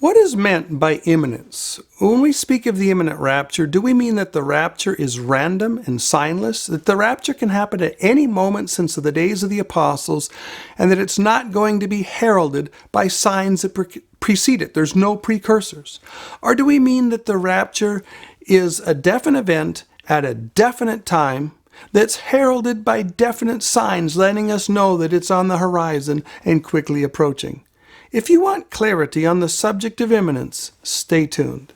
What is meant by imminence? When we speak of the imminent rapture, do we mean that the rapture is random and signless? That the rapture can happen at any moment since the days of the apostles, and that it's not going to be heralded by signs that precede it? There's no precursors. Or do we mean that the rapture is a definite event at a definite time that's heralded by definite signs letting us know that it's on the horizon and quickly approaching? If you want clarity on the subject of imminence, stay tuned.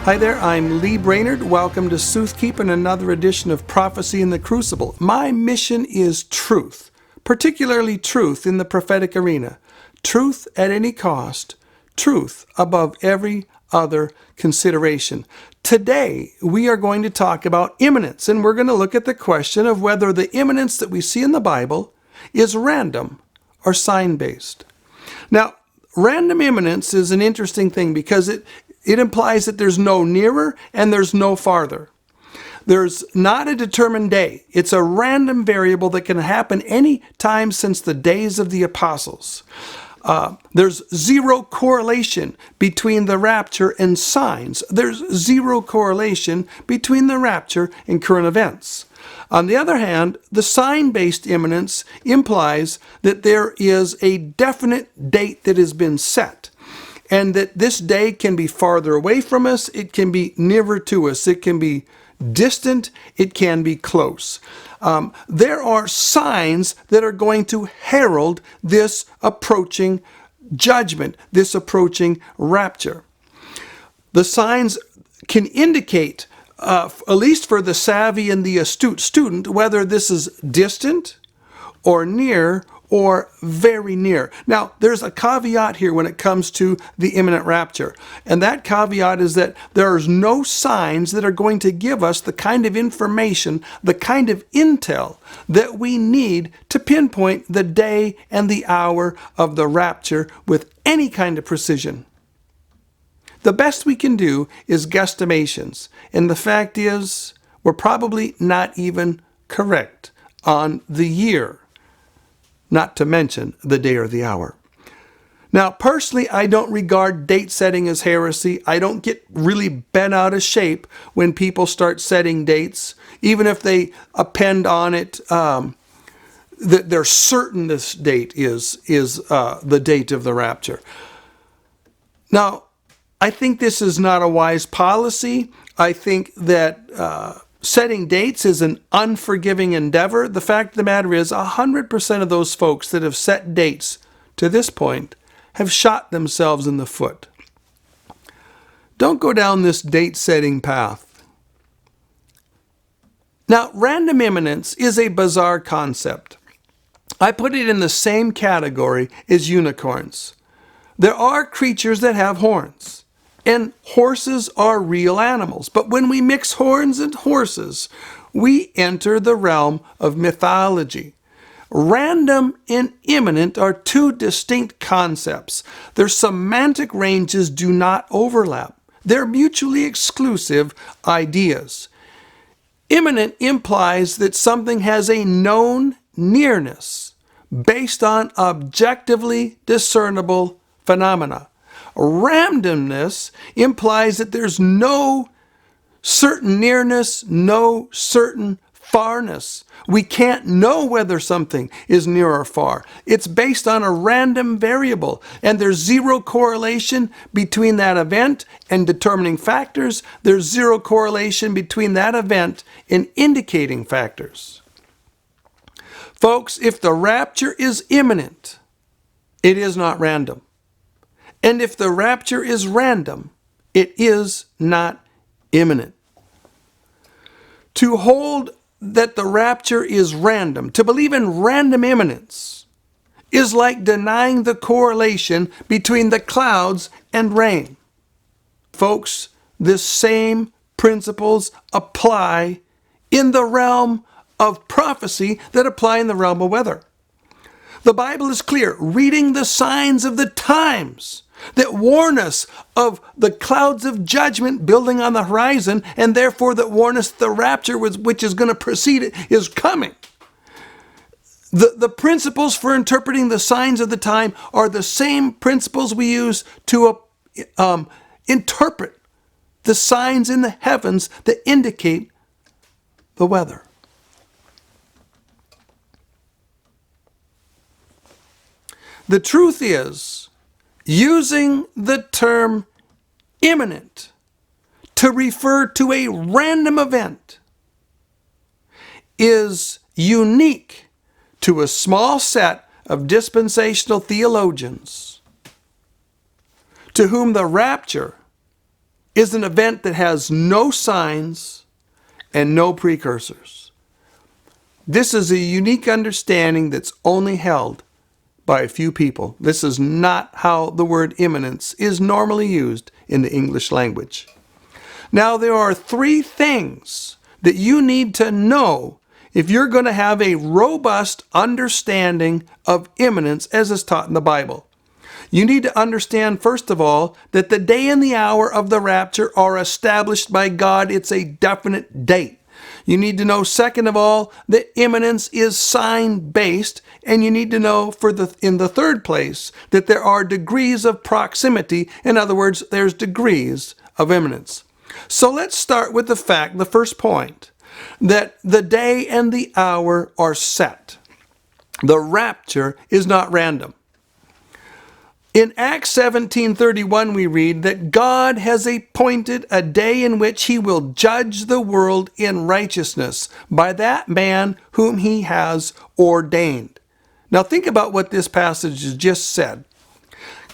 Hi there, I'm Lee Brainerd. Welcome to Soothkeep and another edition of Prophecy in the Crucible. My mission is truth, particularly truth in the prophetic arena. Truth at any cost, truth above every other consideration. Today, we are going to talk about imminence, and we're going to look at the question of whether the imminence that we see in the Bible is random or sign-based. Now, random imminence is an interesting thing because it implies that there's no nearer and there's no farther. There's not a determined day. It's a random variable that can happen any time since the days of the apostles. There's zero correlation between the rapture and signs. There's zero correlation between the rapture and current events. On the other hand, the sign-based imminence implies that there is a definite date that has been set, and that this day can be farther away from us, it can be nearer to us, it can be distant, it can be close. There are signs that are going to herald this approaching judgment, this approaching rapture. The signs can indicate, at least for the savvy and the astute student, whether this is distant or near or very near. Now, there's a caveat here when it comes to the imminent rapture. And that caveat is that there is no signs that are going to give us the kind of information, the kind of intel that we need to pinpoint the day and the hour of the rapture with any kind of precision. The best we can do is guesstimations. And the fact is, we're probably not even correct on the year, not to mention the day or the hour. Now, personally, I don't regard date setting as heresy. I don't get really bent out of shape when people start setting dates, even if they append on it that they're certain this date is the date of the rapture. Now, I think this is not a wise policy. I think that setting dates is an unforgiving endeavor. The fact of the matter is 100% of those folks that have set dates to this point have shot themselves in the foot. Don't go down this date-setting path. Now, random imminence is a bizarre concept. I put it in the same category as unicorns. There are creatures that have horns. And horses are real animals. But when we mix horns and horses, we enter the realm of mythology. Random and imminent are two distinct concepts. Their semantic ranges do not overlap. They're mutually exclusive ideas. Imminent implies that something has a known nearness based on objectively discernible phenomena. Randomness implies that there's no certain nearness, no certain farness. We can't know whether something is near or far. It's based on a random variable, and there's zero correlation between that event and determining factors. There's zero correlation between that event and indicating factors. Folks, if the rapture is imminent, it is not random. And if the rapture is random, it is not imminent. To hold that the rapture is random, to believe in random imminence, is like denying the correlation between the clouds and rain. Folks, the same principles apply in the realm of prophecy that apply in the realm of weather. The Bible is clear, reading the signs of the times that warn us of the clouds of judgment building on the horizon, and therefore that warn us the rapture which is going to precede it is coming. The principles for interpreting the signs of the time are the same principles we use to interpret the signs in the heavens that indicate the weather. The truth is, using the term imminent to refer to a random event is unique to a small set of dispensational theologians to whom the rapture is an event that has no signs and no precursors. This is a unique understanding that's only held by a few people. This is not how the word imminence is normally used in the English language. Now, there are three things that you need to know if you're going to have a robust understanding of imminence as is taught in the Bible. You need to understand, first of all, that the day and the hour of the rapture are established by God. It's a definite date. You need to know, second of all, that imminence is sign-based, and you need to know in the third place that there are degrees of proximity. In other words, there's degrees of imminence. So let's start with the fact, the first point, that the day and the hour are set. The rapture is not random. In Acts 17:31 we read that God has appointed a day in which he will judge the world in righteousness by that man whom he has ordained. Now think about what this passage has just said.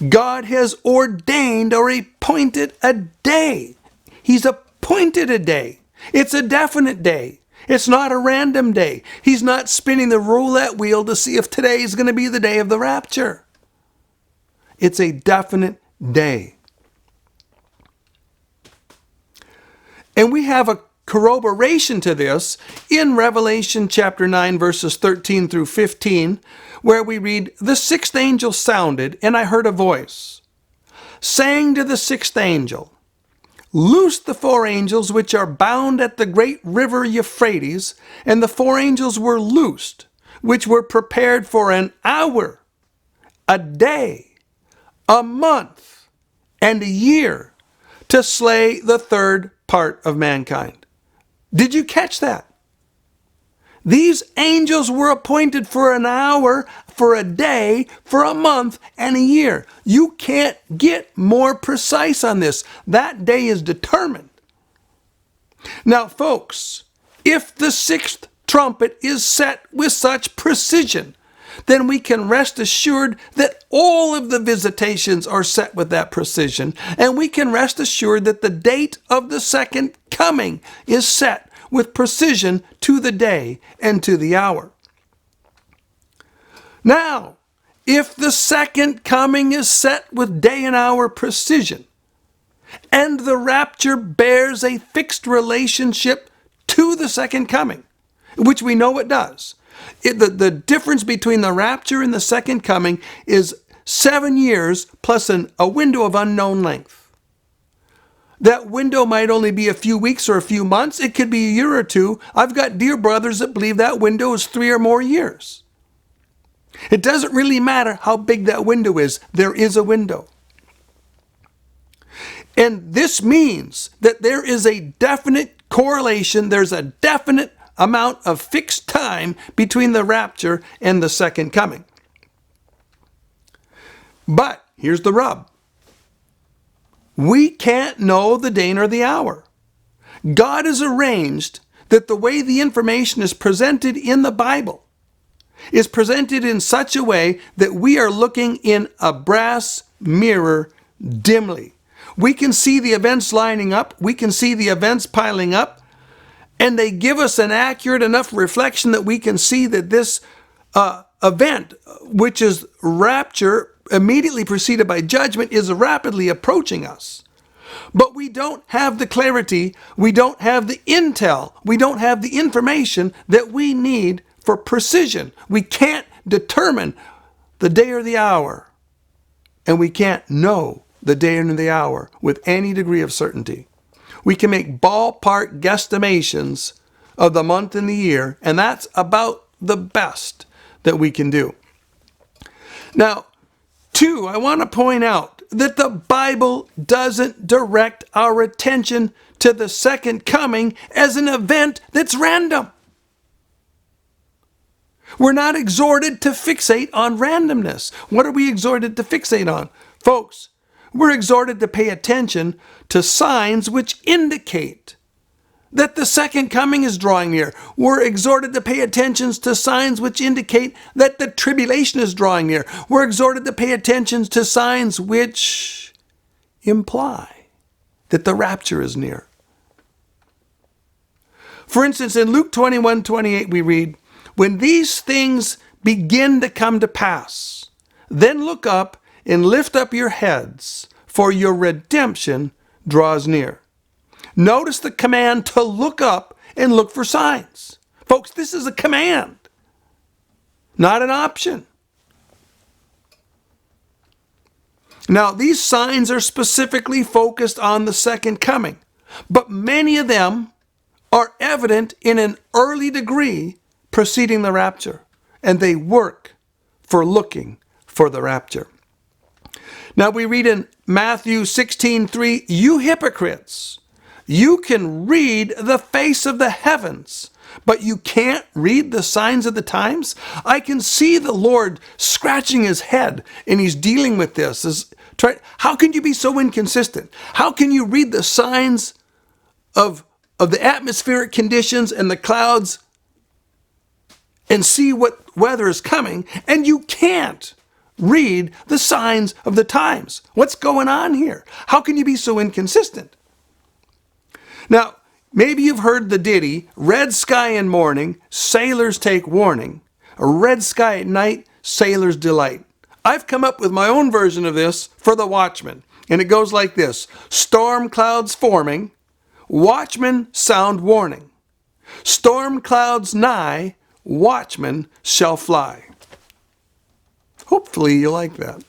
God has ordained or appointed a day. He's appointed a day. It's a definite day. It's not a random day. He's not spinning the roulette wheel to see if today is going to be the day of the rapture. It's a definite day. And we have a corroboration to this in Revelation chapter 9, verses 13 through 15, where we read, "The sixth angel sounded, and I heard a voice, saying to the sixth angel, Loose the four angels which are bound at the great river Euphrates. And the four angels were loosed, which were prepared for an hour, a day, a month, and a year, to slay the third part of mankind." Did you catch that? These angels were appointed for an hour, for a day, for a month, and a year. You can't get more precise on this. That day is determined. Now, folks, if the sixth trumpet is set with such precision, then we can rest assured that all of the visitations are set with that precision, and we can rest assured that the date of the second coming is set with precision to the day and to the hour. Now, if the second coming is set with day and hour precision, and the rapture bears a fixed relationship to the second coming, which we know it does, the difference between the rapture and the second coming is 7 years plus a window of unknown length. That window might only be a few weeks or a few months. It could be a year or two. I've got dear brothers that believe that window is 3 or more years. It doesn't really matter how big that window is. There is a window. And this means that there is a definite correlation. There's a definite amount of fixed time between the rapture and the second coming. But here's the rub. We can't know the day nor the hour. God has arranged that the way the information is presented in the Bible is presented in such a way that we are looking in a brass mirror dimly. We can see the events lining up. We can see the events piling up. And they give us an accurate enough reflection that we can see that this event, which is rapture, immediately preceded by judgment, is rapidly approaching us. But we don't have the clarity, we don't have the intel, we don't have the information that we need for precision. We can't determine the day or the hour, and we can't know the day and the hour with any degree of certainty. We can make ballpark guesstimations of the month and the year, and that's about the best that we can do. Now, two, I want to point out that the Bible doesn't direct our attention to the second coming as an event that's random. We're not exhorted to fixate on randomness. What are we exhorted to fixate on? Folks, we're exhorted to pay attention to signs which indicate that the second coming is drawing near. We're exhorted to pay attention to signs which indicate that the tribulation is drawing near. We're exhorted to pay attention to signs which imply that the rapture is near. For instance, in Luke 21:28 we read, "When these things begin to come to pass, then look up and lift up your heads, for your redemption draws near." Notice the command to look up and look for signs. Folks, this is a command, not an option. Now, these signs are specifically focused on the second coming, but many of them are evident in an early degree preceding the rapture, and they work for looking for the rapture. Now, we read in Matthew 16:3, "You hypocrites, you can read the face of the heavens, but you can't read the signs of the times." I can see the Lord scratching his head, and he's dealing with this. How can you be so inconsistent? How can you read the signs of the atmospheric conditions and the clouds and see what weather is coming, and you can't read the signs of the times? What's going on here? How can you be so inconsistent? Now, maybe you've heard the ditty, "Red sky in morning, sailors take warning. A red sky at night, sailors delight." I've come up with my own version of this for the watchman, and it goes like this: "Storm clouds forming, watchmen sound warning. Storm clouds nigh, watchmen shall fly." Hopefully you like that.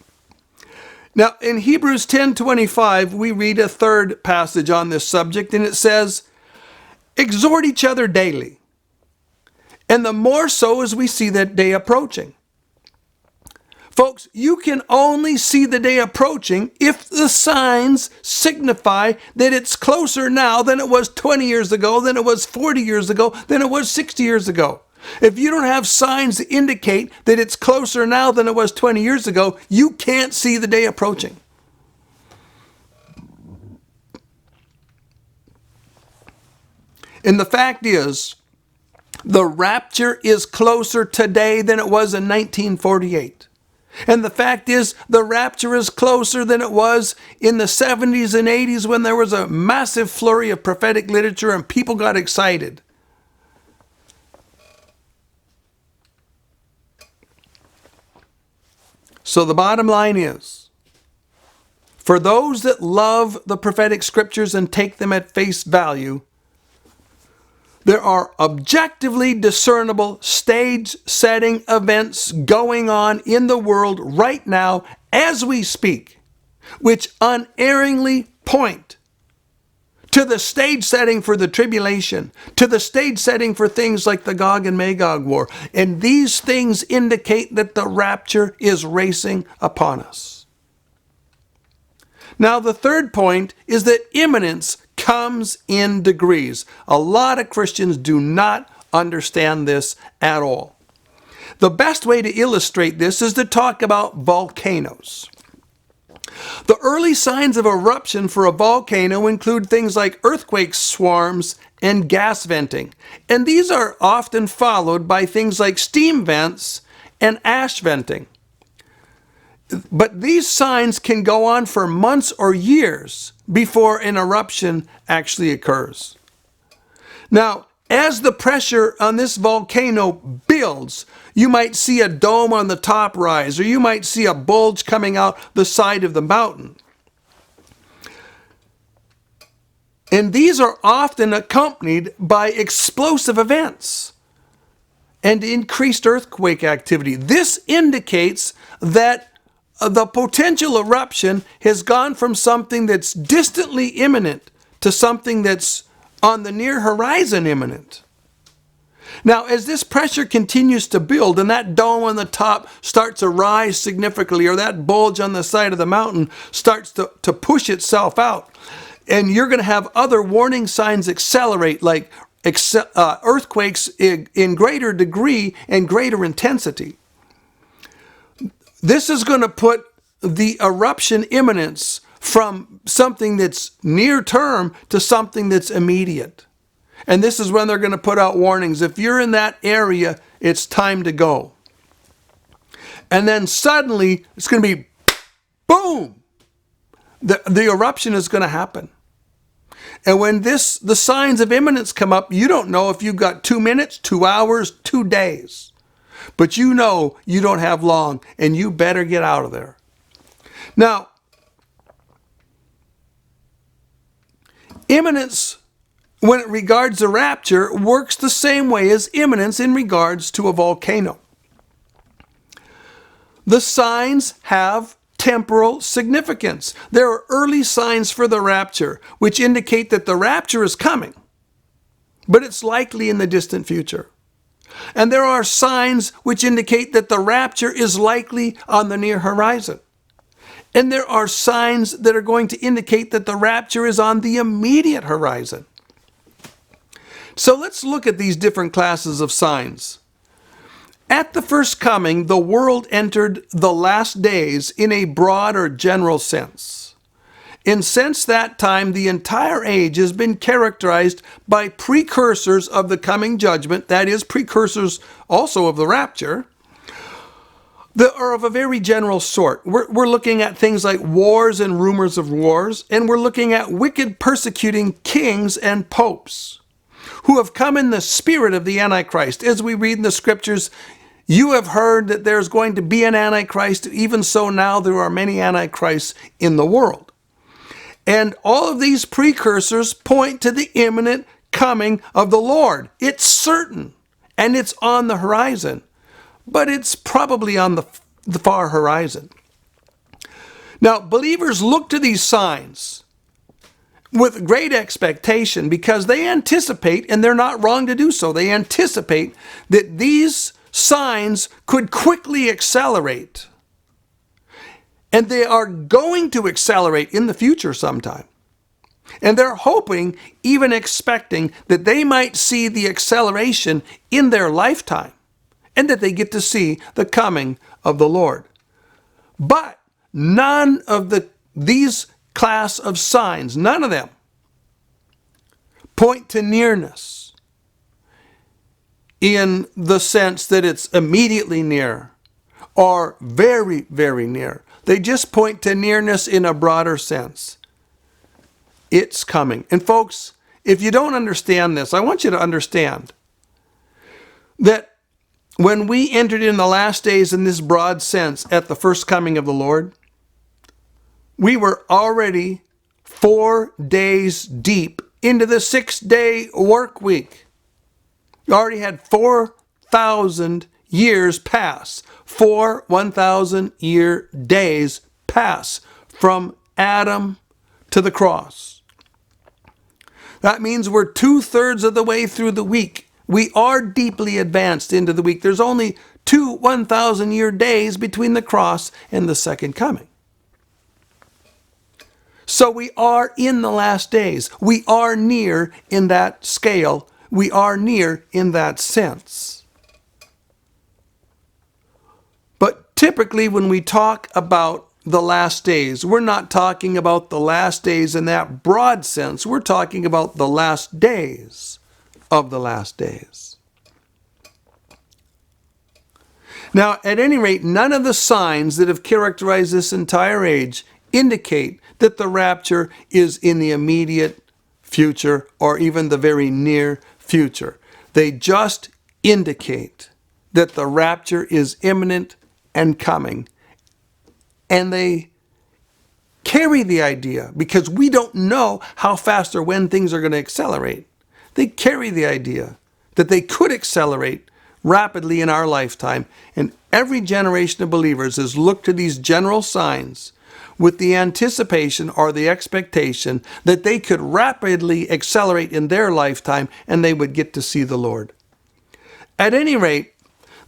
Now, in Hebrews 10:25, we read a third passage on this subject, and it says, "Exhort each other daily, and the more so as we see that day approaching." Folks, you can only see the day approaching if the signs signify that it's closer now than it was 20 years ago, than it was 40 years ago, than it was 60 years ago. If you don't have signs that indicate that it's closer now than it was 20 years ago, you can't see the day approaching. And the fact is, the rapture is closer today than it was in 1948. And the fact is, the rapture is closer than it was in the 70s and 80s when there was a massive flurry of prophetic literature and people got excited. So the bottom line is, for those that love the prophetic scriptures and take them at face value, there are objectively discernible stage-setting events going on in the world right now as we speak, which unerringly point to the stage setting for the tribulation, to the stage setting for things like the Gog and Magog war. And these things indicate that the rapture is racing upon us. Now, the third point is that imminence comes in degrees. A lot of Christians do not understand this at all. The best way to illustrate this is to talk about volcanoes. The early signs of eruption for a volcano include things like earthquake swarms and gas venting. And these are often followed by things like steam vents and ash venting. But these signs can go on for months or years before an eruption actually occurs. Now, as the pressure on this volcano builds, you might see a dome on the top rise, or you might see a bulge coming out the side of the mountain. And these are often accompanied by explosive events. and increased earthquake activity. This indicates that the potential eruption has gone from something that's distantly imminent to something that's on the near horizon imminent. Now, as this pressure continues to build and that dome on the top starts to rise significantly, or that bulge on the side of the mountain starts to push itself out, and you're going to have other warning signs accelerate, like earthquakes in greater degree and greater intensity. This is going to put the eruption imminence from something that's near term to something that's immediate. And this is when they're going to put out warnings. If you're in that area, it's time to go. And then suddenly, it's going to be boom! The eruption is going to happen. And when the signs of imminence come up, you don't know if you've got 2 minutes, 2 hours, 2 days. But you know you don't have long, and you better get out of there. Now, imminence, when it regards the rapture, works the same way as imminence in regards to a volcano. The signs have temporal significance. There are early signs for the rapture, which indicate that the rapture is coming, but it's likely in the distant future. And there are signs which indicate that the rapture is likely on the near horizon. And there are signs that are going to indicate that the rapture is on the immediate horizon. So let's look at these different classes of signs. At the first coming, the world entered the last days in a broad or general sense. And since that time, the entire age has been characterized by precursors of the coming judgment, that is, precursors also of the rapture, that are of a very general sort. We're looking at things like wars and rumors of wars, and we're looking at wicked persecuting kings and popes who have come in the spirit of the Antichrist. As we read in the scriptures, you have heard that there's going to be an Antichrist. Even so, now there are many Antichrists in the world. And all of these precursors point to the imminent coming of the Lord. It's certain, and it's on the horizon, but it's probably on the far horizon. Now, believers look to these signs with great expectation because they anticipate, and they're not wrong to do so, they anticipate that these signs could quickly accelerate. And they are going to accelerate in the future sometime. And they're hoping, even expecting, that they might see the acceleration in their lifetime and that they get to see the coming of the Lord. But none of these class of signs, none of them, point to nearness in the sense that it's immediately near or very, very near. They just point to nearness in a broader sense. It's coming. And folks, if you don't understand this, I want you to understand that when we entered in the last days in this broad sense at the first coming of the Lord, we were already 4 days deep into the 6-day work week. We already had 4,000 years pass. 4 1,000-year days pass from Adam to the cross. That means we're 2/3 of the way through the week. We are deeply advanced into the week. There's only 2 1,000-year days between the cross and the second coming. So we are in the last days. We are near in that scale. We are near in that sense. But typically when we talk about the last days, we're not talking about the last days in that broad sense. We're talking about the last days of the last days. Now, at any rate, none of the signs that have characterized this entire age indicate that the rapture is in the immediate future or even the very near future. They just indicate that the rapture is imminent and coming. And they carry the idea, because we don't know how fast or when things are going to accelerate. They carry the idea that they could accelerate rapidly in our lifetime, and every generation of believers has looked to these general signs with the anticipation or the expectation that they could rapidly accelerate in their lifetime and they would get to see the Lord. At any rate,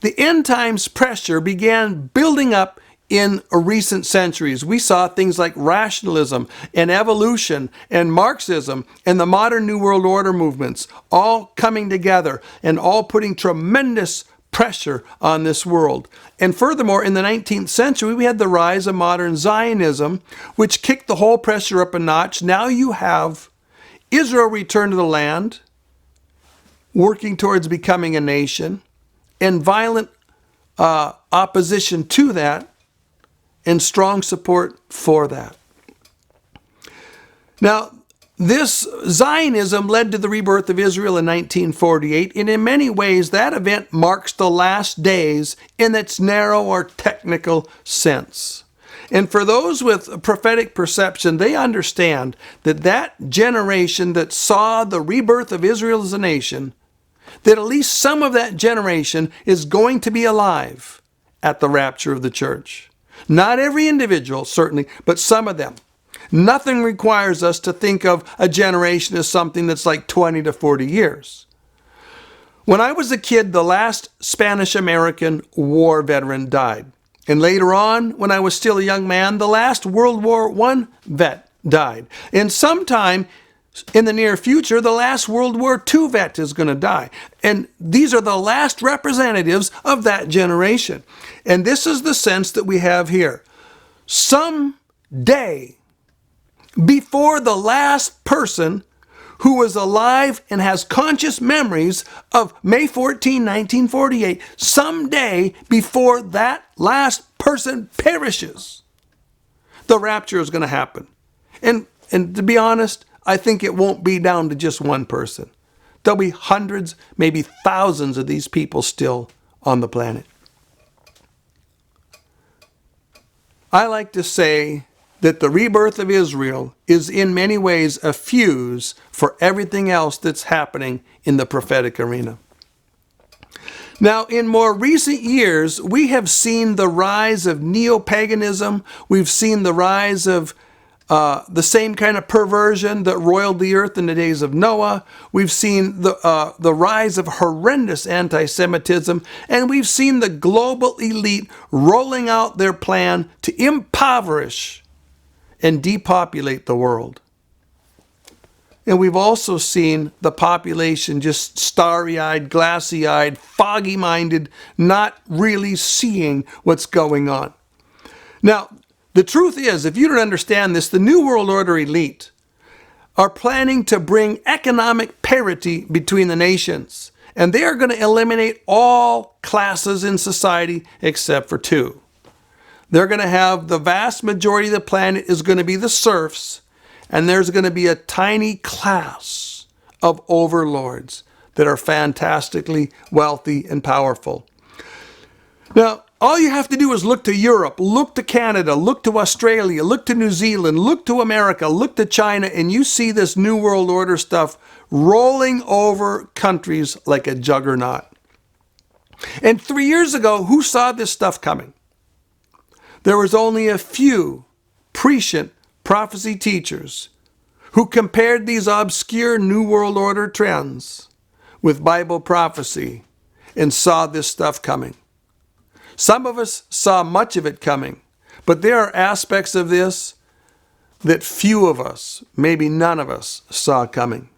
the end times pressure began building up in recent centuries. We saw things like rationalism and evolution and Marxism and the modern New World Order movements all coming together and all putting tremendous pressure on this world. And furthermore, in the 19th century, we had the rise of modern Zionism, which kicked the whole pressure up a notch. Now you have Israel return to the land, working towards becoming a nation, and violent opposition to that, and strong support for that. Now, this Zionism led to the rebirth of Israel in 1948, and in many ways that event marks the last days in its narrow or technical sense. And for those with prophetic perception, they understand that that generation that saw the rebirth of Israel as a nation, that at least some of that generation is going to be alive at the rapture of the church. Not every individual, certainly, but some of them. Nothing requires us to think of a generation as something that's like 20 to 40 years. When I was a kid, the last Spanish-American war veteran died. And later on, when I was still a young man, the last World War I vet died. And sometime in the near future, the last World War II vet is going to die. And these are the last representatives of that generation. And this is the sense that we have here. Someday, before the last person who was alive and has conscious memories of May 14, 1948, someday before that last person perishes, the rapture is going to happen. And to be honest, I think it won't be down to just one person. There'll be hundreds, maybe thousands of these people still on the planet. I like to say that the rebirth of Israel is in many ways a fuse for everything else that's happening in the prophetic arena. Now, in more recent years, we have seen the rise of neo-paganism. We've seen the rise of the same kind of perversion that roiled the earth in the days of Noah. We've seen the rise of horrendous anti-Semitism, and we've seen the global elite rolling out their plan to impoverish and depopulate the world. And we've also seen the population just starry-eyed, glassy-eyed, foggy-minded, not really seeing what's going on. Now, the truth is, if you don't understand this, the New World Order elite are planning to bring economic parity between the nations. And they are going to eliminate all classes in society except for two. They're going to have the vast majority of the planet is going to be the serfs, and there's going to be a tiny class of overlords that are fantastically wealthy and powerful. Now, all you have to do is look to Europe, look to Canada, look to Australia, look to New Zealand, look to America, look to China, and you see this New World Order stuff rolling over countries like a juggernaut. And 3 years ago, who saw this stuff coming? There was only a few prescient prophecy teachers who compared these obscure New World Order trends with Bible prophecy and saw this stuff coming. Some of us saw much of it coming, but there are aspects of this that few of us, maybe none of us, saw coming.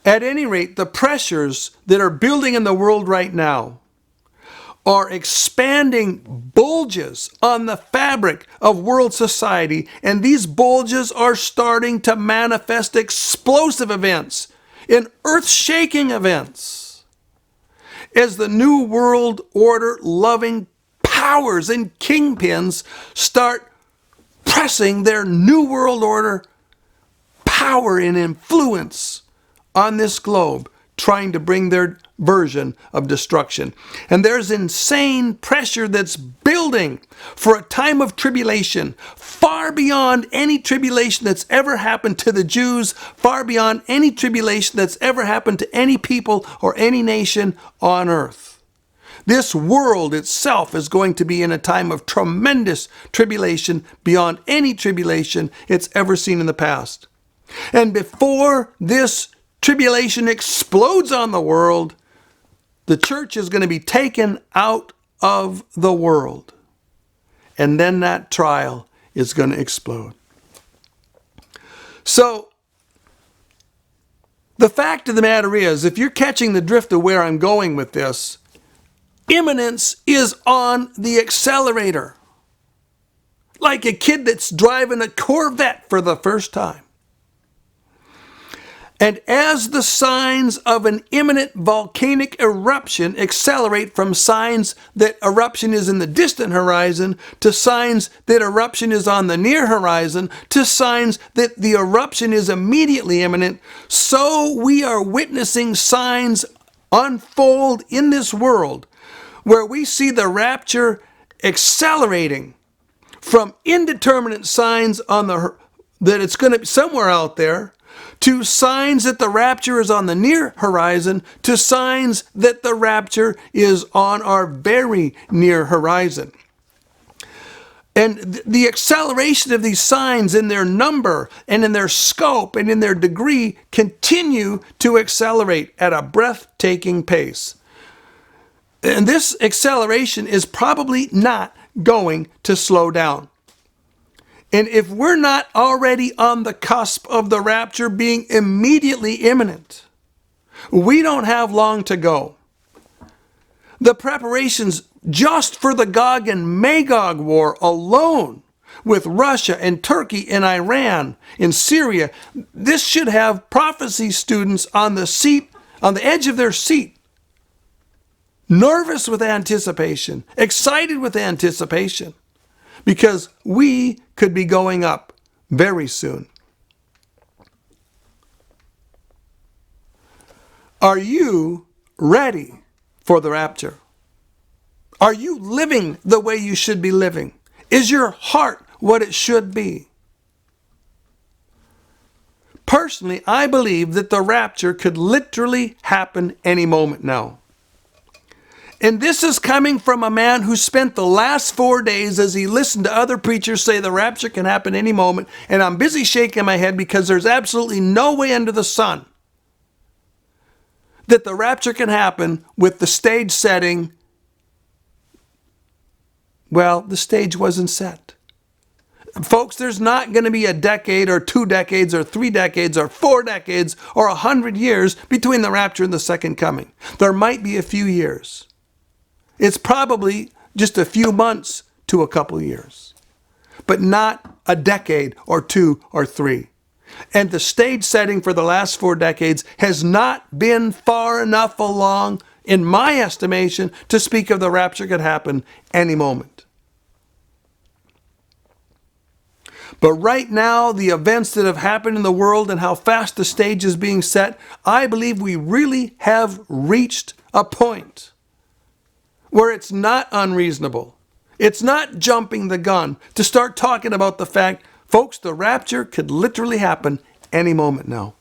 At any rate, the pressures that are building in the world right now are expanding bulges on the fabric of world society, and these bulges are starting to manifest explosive events and earth-shaking events as the New World Order loving powers and kingpins start pressing their New World Order power and influence on this globe trying to bring their version of destruction. And there's insane pressure that's building for a time of tribulation, far beyond any tribulation that's ever happened to the Jews, far beyond any tribulation that's ever happened to any people or any nation on earth. This world itself is going to be in a time of tremendous tribulation beyond any tribulation it's ever seen in the past. And before this tribulation explodes on the world, the church is going to be taken out of the world. And then that trial is going to explode. So, the fact of the matter is, if you're catching the drift of where I'm going with this, imminence is on the accelerator. Like a kid that's driving a Corvette for the first time. And as the signs of an imminent volcanic eruption accelerate from signs that eruption is in the distant horizon to signs that eruption is on the near horizon to signs that the eruption is immediately imminent, so we are witnessing signs unfold in this world where we see the rapture accelerating from indeterminate signs on that it's going to be somewhere out there, to signs that the rapture is on the near horizon, to signs that the rapture is on our very near horizon. And the acceleration of these signs in their number and in their scope and in their degree continue to accelerate at a breathtaking pace. And this acceleration is probably not going to slow down. And if we're not already on the cusp of the rapture being immediately imminent, we don't have long to go. The preparations just for the Gog and Magog war alone, with Russia and Turkey and Iran and Syria, this should have prophecy students on the edge of their seat, nervous with anticipation, excited with anticipation, because we could be going up very soon. Are you ready for the rapture? Are you living the way you should be living? Is your heart what it should be? Personally, I believe that the rapture could literally happen any moment now. And this is coming from a man who spent the last 4 days as he listened to other preachers say the rapture can happen any moment. And I'm busy shaking my head because there's absolutely no way under the sun that the rapture can happen with the stage setting. Well, the stage wasn't set. Folks, there's not going to be a decade or 2 decades or 3 decades or 4 decades or 100 years between the rapture and the second coming. There might be a few years. It's probably just a few months to a couple years, but not a decade or 2 or 3. And the stage setting for the last 4 decades has not been far enough along, in my estimation, to speak of the rapture could happen any moment. But right now, the events that have happened in the world and how fast the stage is being set, I believe we really have reached a point where it's not unreasonable. It's not jumping the gun to start talking about the fact, folks, the rapture could literally happen any moment now.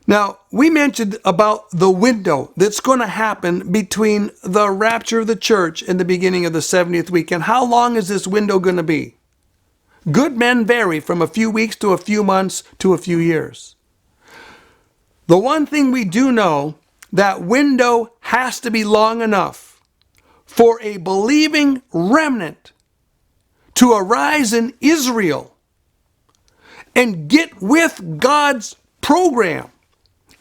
Now, we mentioned about the window that's going to happen between the rapture of the church and the beginning of the 70th week. And how long is this window going to be? Good men vary from a few weeks to a few months to a few years. The one thing we do know, that window has to be long enough for a believing remnant to arise in Israel and get with God's program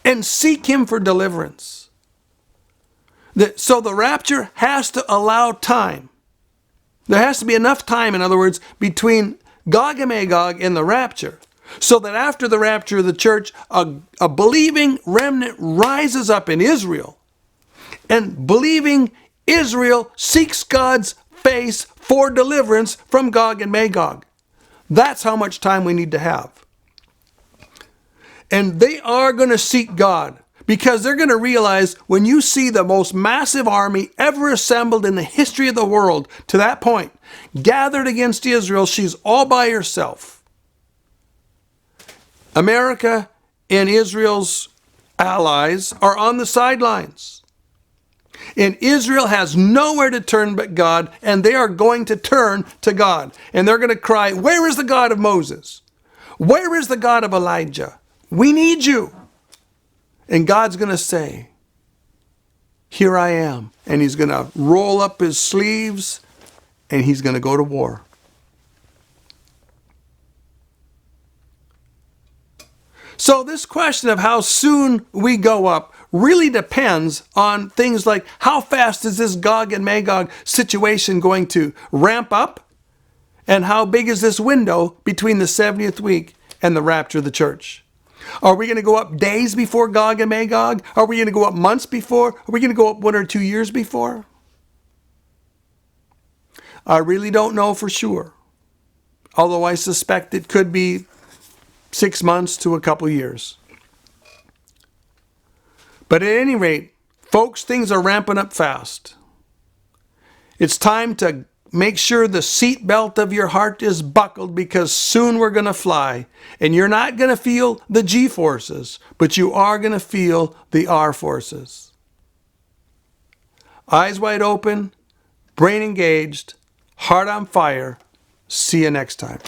and seek Him for deliverance. So the rapture has to allow time. There has to be enough time, in other words, between Gog and Magog and the rapture, so that after the rapture of the church, a believing remnant rises up in Israel, and believing Israel seeks God's face for deliverance from Gog and Magog. That's how much time we need to have. And they are going to seek God, because they're going to realize when you see the most massive army ever assembled in the history of the world to that point, gathered against Israel, she's all by herself. America and Israel's allies are on the sidelines. And Israel has nowhere to turn but God, and they are going to turn to God. And they're going to cry, "Where is the God of Moses? Where is the God of Elijah? We need you." And God's going to say, "Here I am." And he's going to roll up his sleeves and he's going to go to war. So this question of how soon we go up really depends on things like how fast is this Gog and Magog situation going to ramp up? And how big is this window between the 70th week and the rapture of the church? Are we going to go up days before Gog and Magog? Are we going to go up months before? Are we going to go up 1 or 2 years before? I really don't know for sure. Although I suspect it could be 6 months to a couple years. But at any rate, folks, things are ramping up fast. It's time to make sure the seatbelt of your heart is buckled, because soon we're going to fly. And you're not going to feel the G forces, but you are going to feel the R forces. Eyes wide open, brain engaged, heart on fire. See you next time.